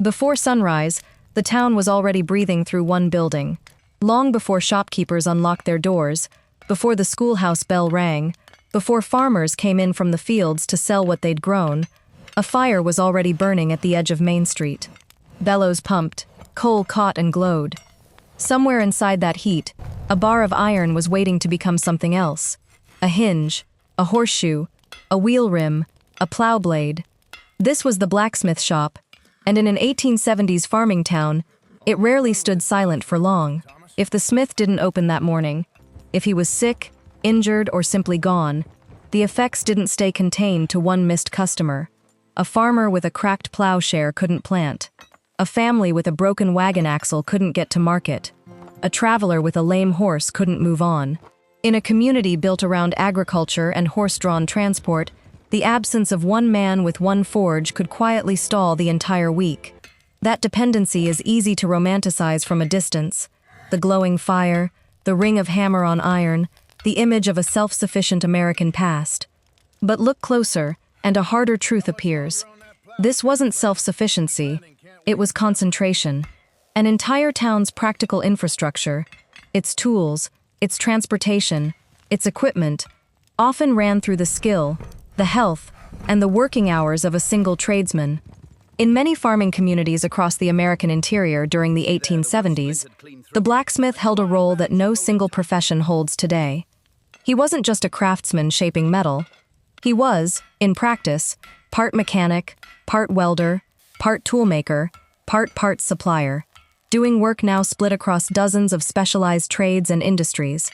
Before sunrise, the town was already breathing through one building. Long before shopkeepers unlocked their doors, before the schoolhouse bell rang, before farmers came in from the fields to sell what they'd grown, a fire was already burning at the edge of Main Street. Bellows pumped, coal caught and glowed. Somewhere inside that heat, a bar of iron was waiting to become something else. A hinge, a horseshoe, a wheel rim, a plow blade. This was the blacksmith shop, and in an 1870s farming town, it rarely stood silent for long. If the smith didn't open that morning, if he was sick, injured, or simply gone, the effects didn't stay contained to one missed customer. A farmer with a cracked plowshare couldn't plant. A family with a broken wagon axle couldn't get to market. A traveler with a lame horse couldn't move on. In a community built around agriculture and horse-drawn transport, the absence of one man with one forge could quietly stall the entire week. That dependency is easy to romanticize from a distance. The glowing fire, the ring of hammer on iron, the image of a self-sufficient American past. But look closer, and a harder truth appears. This wasn't self-sufficiency, it was concentration. An entire town's practical infrastructure, its tools, its transportation, its equipment, often ran through the skill, the health, and the working hours of a single tradesman. In many farming communities across the American interior during the 1870s, the blacksmith held a role that no single profession holds today. He wasn't just a craftsman shaping metal. He was, in practice, part mechanic, part welder, part toolmaker, part parts supplier, doing work now split across dozens of specialized trades and industries.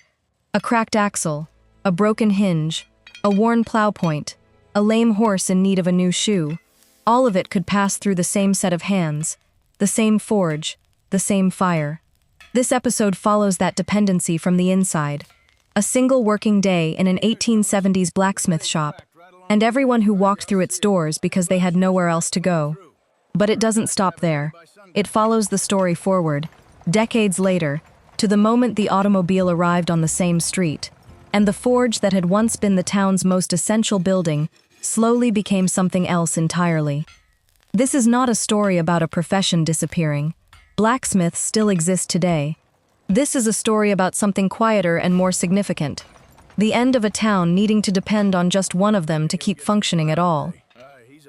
A cracked axle, a broken hinge, a worn plow point, a lame horse in need of a new shoe. All of it could pass through the same set of hands, the same forge, the same fire. This episode follows that dependency from the inside. A single working day in an 1870s blacksmith shop, and everyone who walked through its doors because they had nowhere else to go. But it doesn't stop there. It follows the story forward, decades later, to the moment the automobile arrived on the same street, and the forge that had once been the town's most essential building slowly became something else entirely. This is not a story about a profession disappearing. Blacksmiths still exist today. This is a story about something quieter and more significant. The end of a town needing to depend on just one of them to keep functioning at all.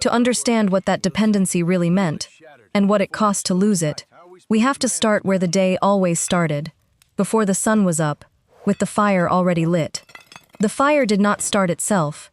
To understand what that dependency really meant, and what it cost to lose it, we have to start where the day always started, before the sun was up, with the fire already lit. The fire did not start itself.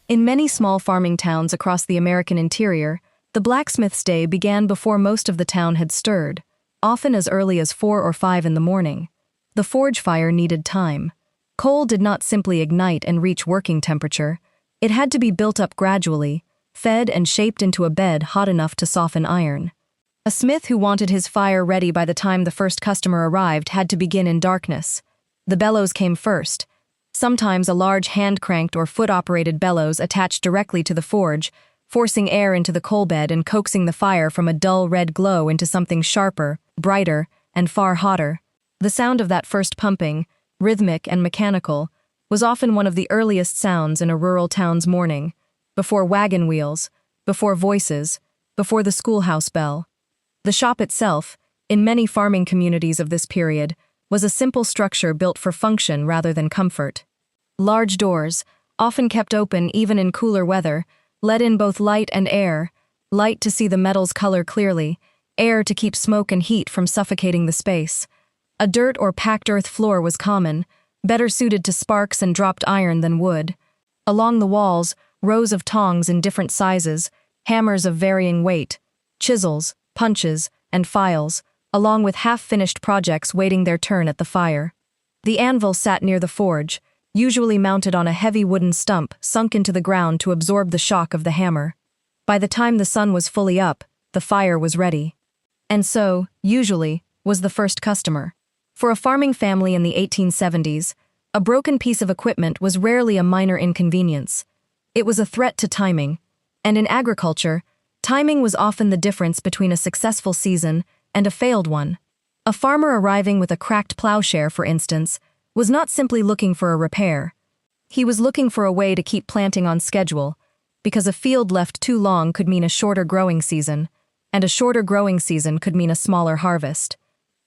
In many small farming towns across the American interior, the blacksmith's day began before most of the town had stirred, often as early as 4 or 5 in the morning. The forge fire needed time. Coal did not simply ignite and reach working temperature. It had to be built up gradually, fed and shaped into a bed hot enough to soften iron. A smith who wanted his fire ready by the time the first customer arrived had to begin in darkness. The bellows came first. Sometimes a large hand-cranked or foot-operated bellows attached directly to the forge, forcing air into the coal bed and coaxing the fire from a dull red glow into something sharper, brighter, and far hotter. The sound of that first pumping, rhythmic and mechanical, was often one of the earliest sounds in a rural town's morning, before wagon wheels, before voices, before the schoolhouse bell. The shop itself, in many farming communities of this period, was a simple structure built for function rather than comfort. Large doors, often kept open even in cooler weather, let in both light and air, light to see the metal's color clearly, air to keep smoke and heat from suffocating the space. A dirt or packed earth floor was common, better suited to sparks and dropped iron than wood. Along the walls, rows of tongs in different sizes, hammers of varying weight, chisels, punches, and files, along with half-finished projects waiting their turn at the fire. The anvil sat near the forge, usually mounted on a heavy wooden stump sunk into the ground to absorb the shock of the hammer. By the time the sun was fully up, the fire was ready. And so, usually, was the first customer. For a farming family in the 1870s, a broken piece of equipment was rarely a minor inconvenience. It was a threat to timing, and in agriculture, timing was often the difference between a successful season and a failed one. A farmer arriving with a cracked plowshare, for instance, was not simply looking for a repair. He was looking for a way to keep planting on schedule, because a field left too long could mean a shorter growing season, and a shorter growing season could mean a smaller harvest.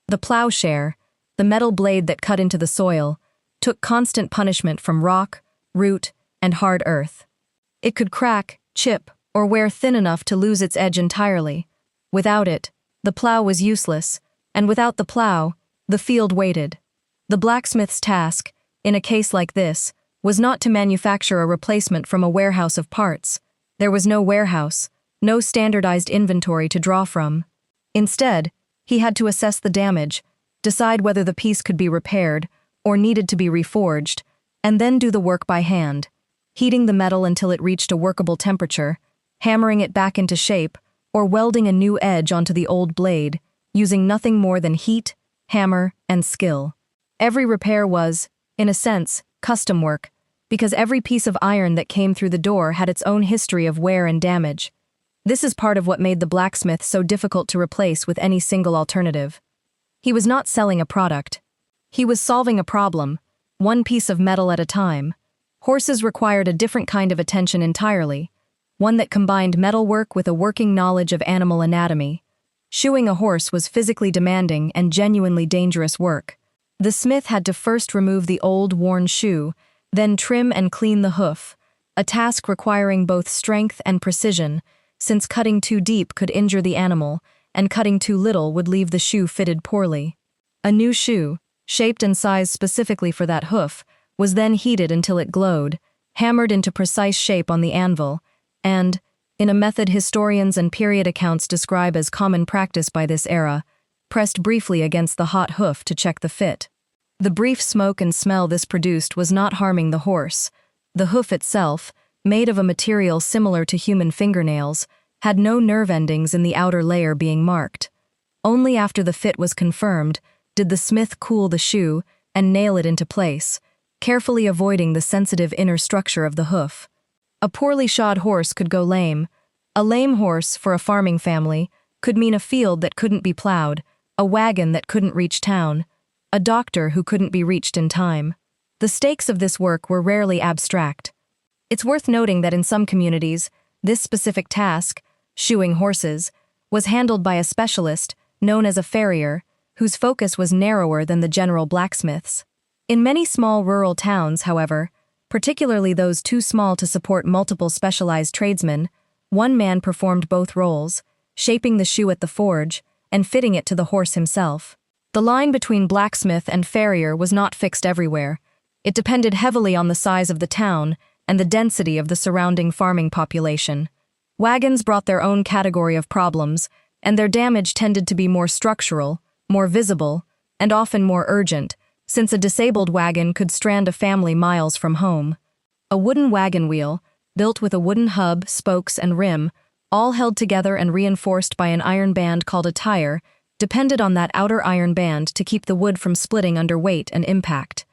The plowshare, the metal blade that cut into the soil, took constant punishment from rock, root, and hard earth. It could crack, chip, or wear thin enough to lose its edge entirely. Without it, the plow was useless, and without the plow, the field waited. The blacksmith's task, in a case like this, was not to manufacture a replacement from a warehouse of parts. There was no warehouse, no standardized inventory to draw from. Instead, he had to assess the damage, decide whether the piece could be repaired or needed to be reforged, and then do the work by hand, heating the metal until it reached a workable temperature, hammering it back into shape, or welding a new edge onto the old blade, using nothing more than heat, hammer, and skill. Every repair was, in a sense, custom work, because every piece of iron that came through the door had its own history of wear and damage. This is part of what made the blacksmith so difficult to replace with any single alternative. He was not selling a product. He was solving a problem, one piece of metal at a time. Horses required a different kind of attention entirely, one that combined metalwork with a working knowledge of animal anatomy. Shoeing a horse was physically demanding and genuinely dangerous work. The smith had to first remove the old, worn shoe, then trim and clean the hoof, a task requiring both strength and precision, since cutting too deep could injure the animal, and cutting too little would leave the shoe fitted poorly. A new shoe, shaped and sized specifically for that hoof, was then heated until it glowed, hammered into precise shape on the anvil, and, in a method historians and period accounts describe as common practice by this era, pressed briefly against the hot hoof to check the fit. The brief smoke and smell this produced was not harming the horse. The hoof itself, made of a material similar to human fingernails, had no nerve endings in the outer layer being marked. Only after the fit was confirmed did the smith cool the shoe and nail it into place, carefully avoiding the sensitive inner structure of the hoof. A poorly shod horse could go lame. A lame horse, for a farming family, could mean a field that couldn't be plowed, a wagon that couldn't reach town, a doctor who couldn't be reached in time. The stakes of this work were rarely abstract. It's worth noting that in some communities, this specific task, shoeing horses, was handled by a specialist, known as a farrier, whose focus was narrower than the general blacksmiths. In many small rural towns, however, particularly those too small to support multiple specialized tradesmen, one man performed both roles, shaping the shoe at the forge and fitting it to the horse himself. The line between blacksmith and farrier was not fixed everywhere. It depended heavily on the size of the town and the density of the surrounding farming population. Wagons brought their own category of problems, and their damage tended to be more structural, more visible, and often more urgent, since a disabled wagon could strand a family miles from home. A wooden wagon wheel, built with a wooden hub, spokes, and rim, all held together and reinforced by an iron band called a tire, depended on that outer iron band to keep the wood from splitting under weight and impact.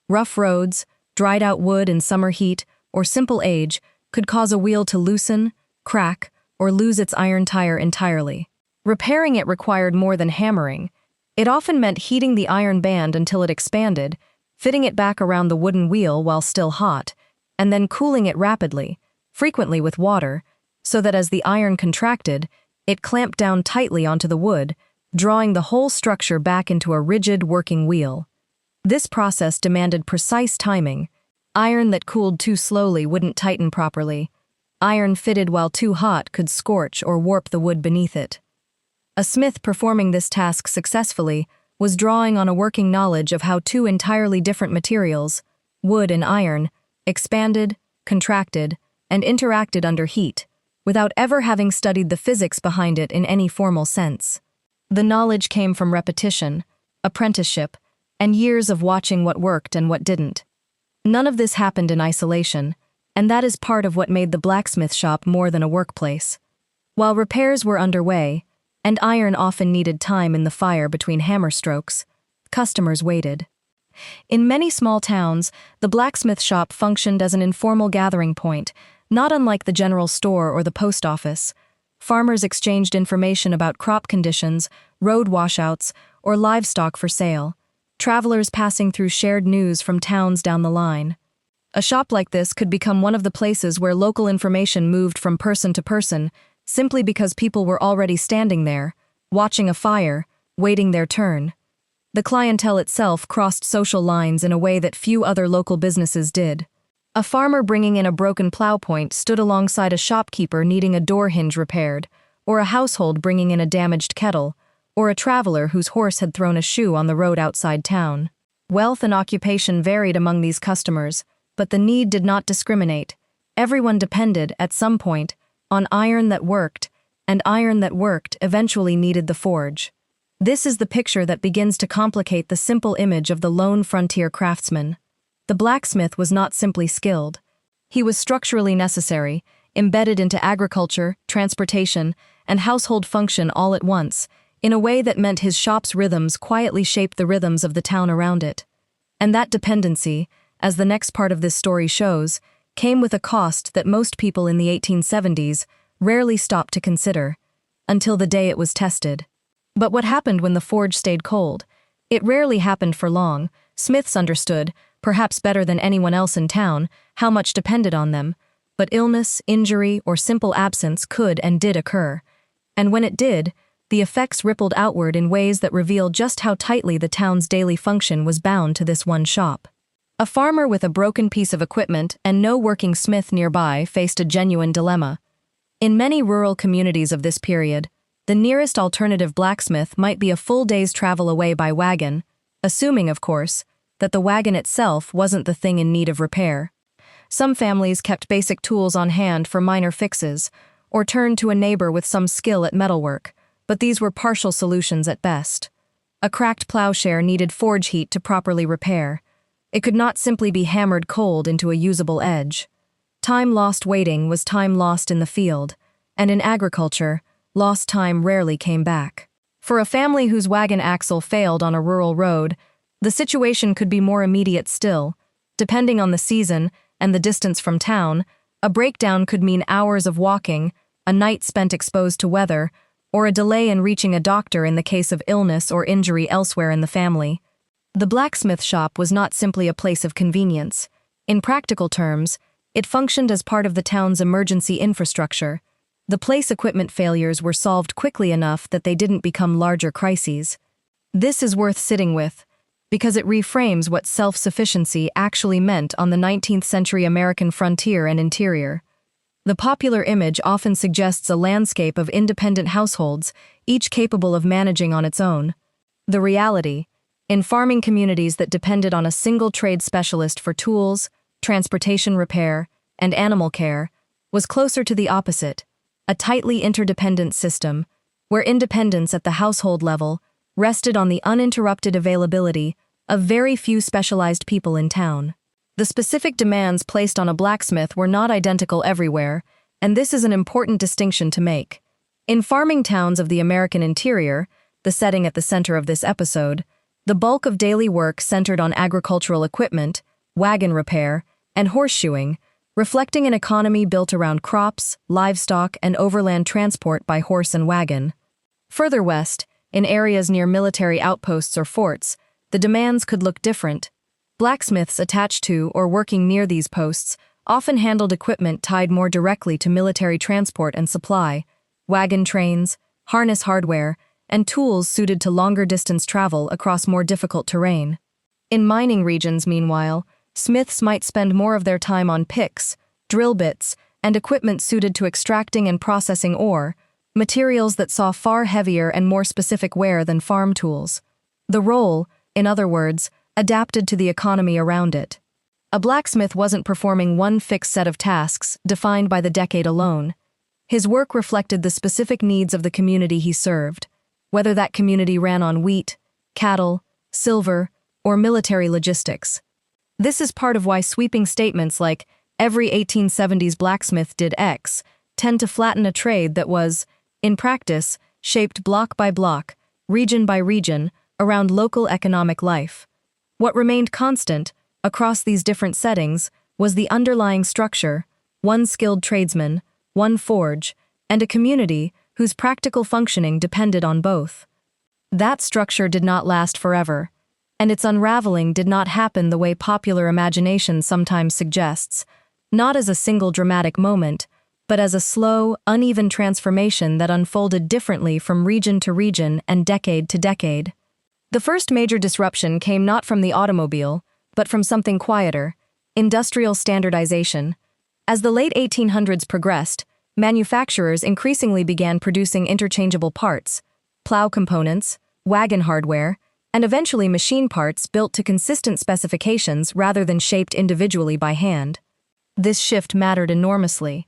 Rough roads, dried-out wood in summer heat, or simple age could cause a wheel to loosen, crack, or lose its iron tire entirely. Repairing it required more than hammering. It often meant heating the iron band until it expanded, fitting it back around the wooden wheel while still hot, and then cooling it rapidly, frequently with water, so that as the iron contracted, it clamped down tightly onto the wood, drawing the whole structure back into a rigid working wheel. This process demanded precise timing. Iron that cooled too slowly wouldn't tighten properly. Iron fitted while too hot could scorch or warp the wood beneath it. A smith performing this task successfully was drawing on a working knowledge of how two entirely different materials, wood and iron, expanded, contracted, and interacted under heat, without ever having studied the physics behind it in any formal sense. The knowledge came from repetition, apprenticeship, and years of watching what worked and what didn't. None of this happened in isolation, and that is part of what made the blacksmith shop more than a workplace. While repairs were underway, and iron often needed time in the fire between hammer strokes, customers waited. In many small towns, the blacksmith shop functioned as an informal gathering point, not unlike the general store or the post office. Farmers exchanged information about crop conditions, road washouts, or livestock for sale. Travelers passing through shared news from towns down the line. A shop like this could become one of the places where local information moved from person to person, simply because people were already standing there, watching a fire, waiting their turn. The clientele itself crossed social lines in a way that few other local businesses did. A farmer bringing in a broken plow point stood alongside a shopkeeper needing a door hinge repaired, or a household bringing in a damaged kettle, or a traveler whose horse had thrown a shoe on the road outside town. Wealth and occupation varied among these customers, but the need did not discriminate. Everyone depended, at some point, on iron that worked, and iron that worked eventually needed the forge. This is the picture that begins to complicate the simple image of the lone frontier craftsman. The blacksmith was not simply skilled. He was structurally necessary, embedded into agriculture, transportation, and household function all at once, in a way that meant his shop's rhythms quietly shaped the rhythms of the town around it. And that dependency, as the next part of this story shows, came with a cost that most people in the 1870s rarely stopped to consider, until the day it was tested. But what happened when the forge stayed cold? It rarely happened for long. Smiths understood, perhaps better than anyone else in town, how much depended on them, but illness, injury, or simple absence could and did occur. And when it did, the effects rippled outward in ways that reveal just how tightly the town's daily function was bound to this one shop. A farmer with a broken piece of equipment and no working smith nearby faced a genuine dilemma. In many rural communities of this period, the nearest alternative blacksmith might be a full day's travel away by wagon, assuming, of course, that the wagon itself wasn't the thing in need of repair. Some families kept basic tools on hand for minor fixes, or turned to a neighbor with some skill at metalwork, but these were partial solutions at best. A cracked plowshare needed forge heat to properly repair. It could not simply be hammered cold into a usable edge. Time lost waiting was time lost in the field, and in agriculture, lost time rarely came back. For a family whose wagon axle failed on a rural road, the situation could be more immediate still. Depending on the season and the distance from town, a breakdown could mean hours of walking, a night spent exposed to weather, or a delay in reaching a doctor in the case of illness or injury elsewhere in the family. The blacksmith shop was not simply a place of convenience. In practical terms, it functioned as part of the town's emergency infrastructure. The place equipment failures were solved quickly enough that they didn't become larger crises. This is worth sitting with, because it reframes what self-sufficiency actually meant on the 19th century American frontier and interior. The popular image often suggests a landscape of independent households, each capable of managing on its own. The reality, in farming communities that depended on a single trade specialist for tools, transportation repair, and animal care, was closer to the opposite, a tightly interdependent system, where independence at the household level rested on the uninterrupted availability of very few specialized people in town. The specific demands placed on a blacksmith were not identical everywhere, and this is an important distinction to make. In farming towns of the American interior, the setting at the center of this episode, the bulk of daily work centered on agricultural equipment, wagon repair, and horseshoeing, reflecting an economy built around crops, livestock, and overland transport by horse and wagon. Further west, in areas near military outposts or forts, the demands could look different. Blacksmiths attached to or working near these posts often handled equipment tied more directly to military transport and supply, wagon trains, harness hardware, and tools suited to longer distance travel across more difficult terrain. In mining regions, meanwhile, smiths might spend more of their time on picks, drill bits, and equipment suited to extracting and processing ore, materials that saw far heavier and more specific wear than farm tools. The role, in other words, adapted to the economy around it. A blacksmith wasn't performing one fixed set of tasks defined by the decade alone. His work reflected the specific needs of the community he served, whether that community ran on wheat, cattle, silver, or military logistics. This is part of why sweeping statements like, "Every 1870s blacksmith did X," tend to flatten a trade that was, in practice, shaped block by block, region by region, around local economic life. What remained constant, across these different settings, was the underlying structure: one skilled tradesman, one forge, and a community whose practical functioning depended on both. That structure did not last forever, and its unraveling did not happen the way popular imagination sometimes suggests, not as a single dramatic moment, but as a slow, uneven transformation that unfolded differently from region to region and decade to decade. The first major disruption came not from the automobile, but from something quieter: industrial standardization. As the late 1800s progressed, manufacturers increasingly began producing interchangeable parts, plow components, wagon hardware, and eventually machine parts built to consistent specifications rather than shaped individually by hand. This shift mattered enormously.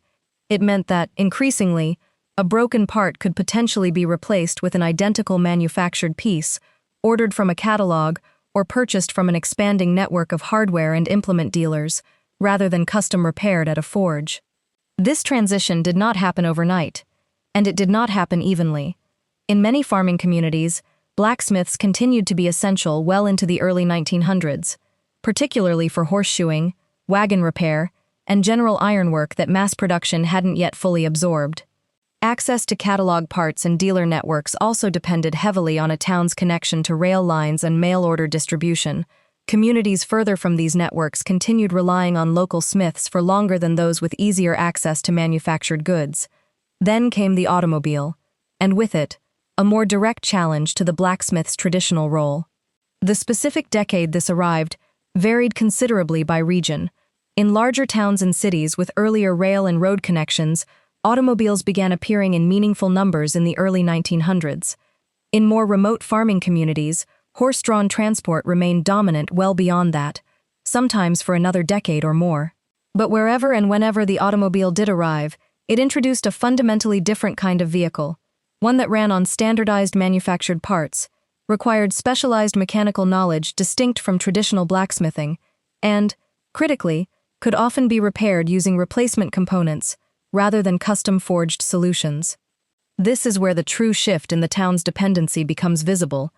It meant that, increasingly, a broken part could potentially be replaced with an identical manufactured piece, ordered from a catalog or purchased from an expanding network of hardware and implement dealers, rather than custom repaired at a forge. This transition did not happen overnight, and it did not happen evenly. In many farming communities, blacksmiths continued to be essential well into the early 1900s, particularly for horseshoeing, wagon repair, and general ironwork that mass production hadn't yet fully absorbed. Access to catalog parts and dealer networks also depended heavily on a town's connection to rail lines and mail-order distribution. Communities further from these networks continued relying on local smiths for longer than those with easier access to manufactured goods. Then came the automobile, and with it, a more direct challenge to the blacksmith's traditional role. The specific decade this arrived varied considerably by region. In larger towns and cities with earlier rail and road connections, automobiles began appearing in meaningful numbers in the early 1900s. In more remote farming communities, horse-drawn transport remained dominant well beyond that, sometimes for another decade or more. But wherever and whenever the automobile did arrive, it introduced a fundamentally different kind of vehicle, one that ran on standardized manufactured parts, required specialized mechanical knowledge distinct from traditional blacksmithing, and, critically, could often be repaired using replacement components rather than custom-forged solutions. This is where the true shift in the town's dependency becomes visible.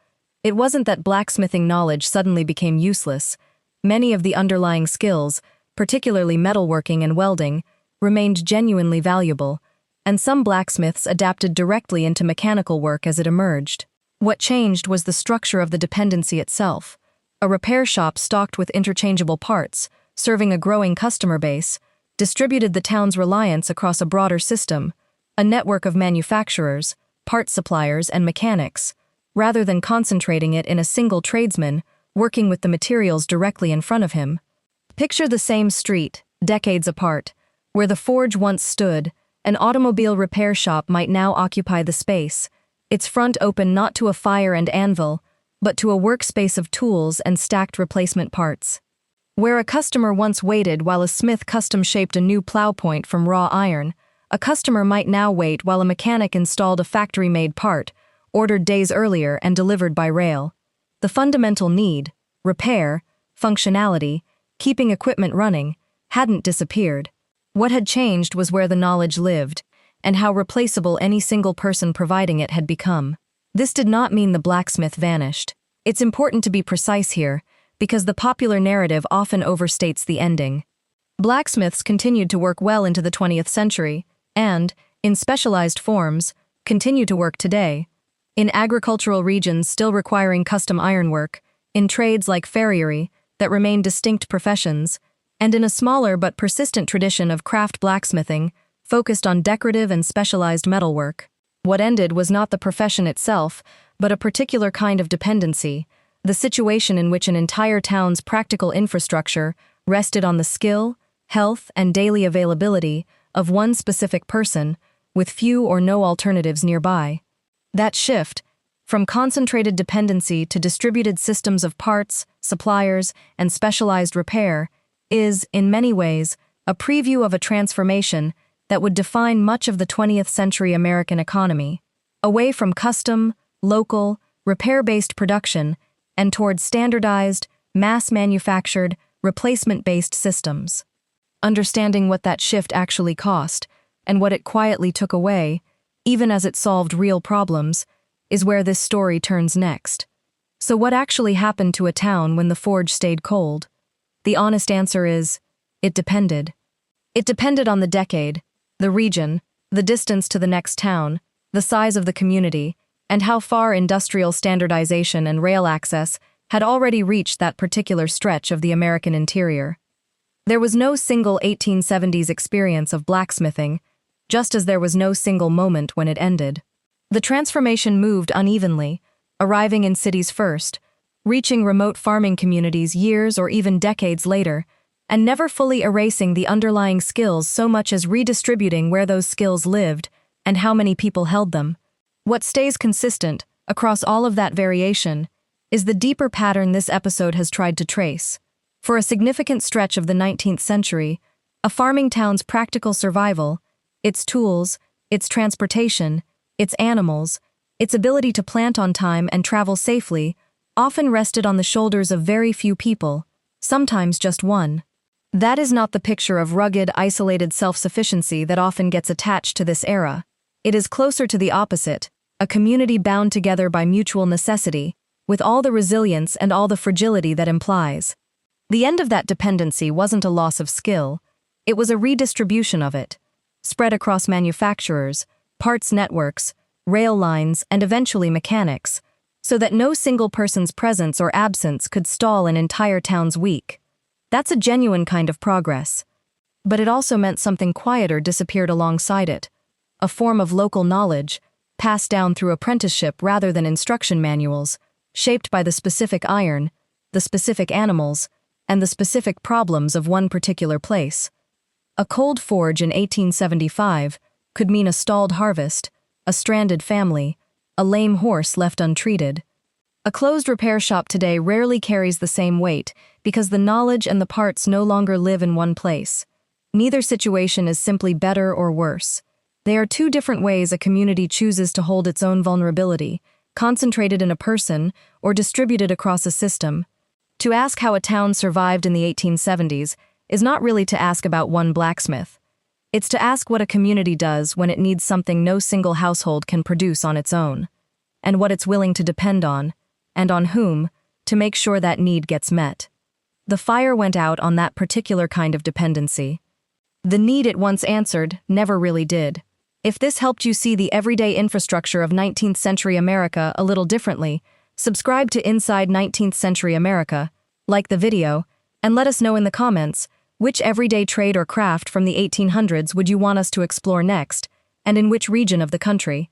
It wasn't that blacksmithing knowledge suddenly became useless. Many of the underlying skills, particularly metalworking and welding, remained genuinely valuable, and some blacksmiths adapted directly into mechanical work as it emerged. What changed was the structure of the dependency itself. A repair shop stocked with interchangeable parts, serving a growing customer base, distributed the town's reliance across a broader system, a network of manufacturers, parts suppliers, and mechanics, rather than concentrating it in a single tradesman working with the materials directly in front of him. Picture the same street, decades apart, where the forge once stood. An automobile repair shop might now occupy the space, its front open not to a fire and anvil, but to a workspace of tools and stacked replacement parts. Where a customer once waited while a smith custom-shaped a new plow point from raw iron, a customer might now wait while a mechanic installed a factory-made part, ordered days earlier and delivered by rail. The fundamental need, repair, functionality, keeping equipment running, hadn't disappeared. What had changed was where the knowledge lived, and how replaceable any single person providing it had become. This did not mean the blacksmith vanished. It's important to be precise here, because the popular narrative often overstates the ending. Blacksmiths continued to work well into the 20th century, and, in specialized forms, continue to work today. In agricultural regions still requiring custom ironwork, in trades like farriery that remain distinct professions, and in a smaller but persistent tradition of craft blacksmithing focused on decorative and specialized metalwork. What ended was not the profession itself, but a particular kind of dependency, the situation in which an entire town's practical infrastructure rested on the skill, health, and daily availability of one specific person, with few or no alternatives nearby. That shift, from concentrated dependency to distributed systems of parts, suppliers, and specialized repair, is, in many ways, a preview of a transformation that would define much of the 20th century American economy, away from custom, local, repair-based production and toward standardized, mass-manufactured, replacement-based systems. Understanding what that shift actually cost, and what it quietly took away, even as it solved real problems, is where this story turns next. So what actually happened to a town when the forge stayed cold? The honest answer is, it depended. It depended on the decade, the region, the distance to the next town, the size of the community, and how far industrial standardization and rail access had already reached that particular stretch of the American interior. There was no single 1870s experience of blacksmithing just as there was no single moment when it ended. The transformation moved unevenly, arriving in cities first, reaching remote farming communities years or even decades later, and never fully erasing the underlying skills so much as redistributing where those skills lived and how many people held them. What stays consistent, across all of that variation, is the deeper pattern this episode has tried to trace. For a significant stretch of the 19th century, a farming town's practical survival, its tools, its transportation, its animals, its ability to plant on time and travel safely, often rested on the shoulders of very few people, sometimes just one. That is not the picture of rugged, isolated self-sufficiency that often gets attached to this era. It is closer to the opposite, a community bound together by mutual necessity, with all the resilience and all the fragility that implies. The end of that dependency wasn't a loss of skill, it was a redistribution of it, spread across manufacturers, parts networks, rail lines, and eventually mechanics, so that no single person's presence or absence could stall an entire town's week. That's a genuine kind of progress. But it also meant something quieter disappeared alongside it, a form of local knowledge, passed down through apprenticeship rather than instruction manuals, shaped by the specific iron, the specific animals, and the specific problems of one particular place. A cold forge in 1875 could mean a stalled harvest, a stranded family, a lame horse left untreated. A closed repair shop today rarely carries the same weight because the knowledge and the parts no longer live in one place. Neither situation is simply better or worse. They are two different ways a community chooses to hold its own vulnerability, concentrated in a person or distributed across a system. To ask how a town survived in the 1870s is not really to ask about one blacksmith. It's to ask what a community does when it needs something no single household can produce on its own, and what it's willing to depend on, and on whom, to make sure that need gets met. The fire went out on that particular kind of dependency. The need it once answered never really did. If this helped you see the everyday infrastructure of 19th century America a little differently, subscribe to Inside 19th Century America, like the video, and let us know in the comments which everyday trade or craft from the 1800s would you want us to explore next, and in which region of the country.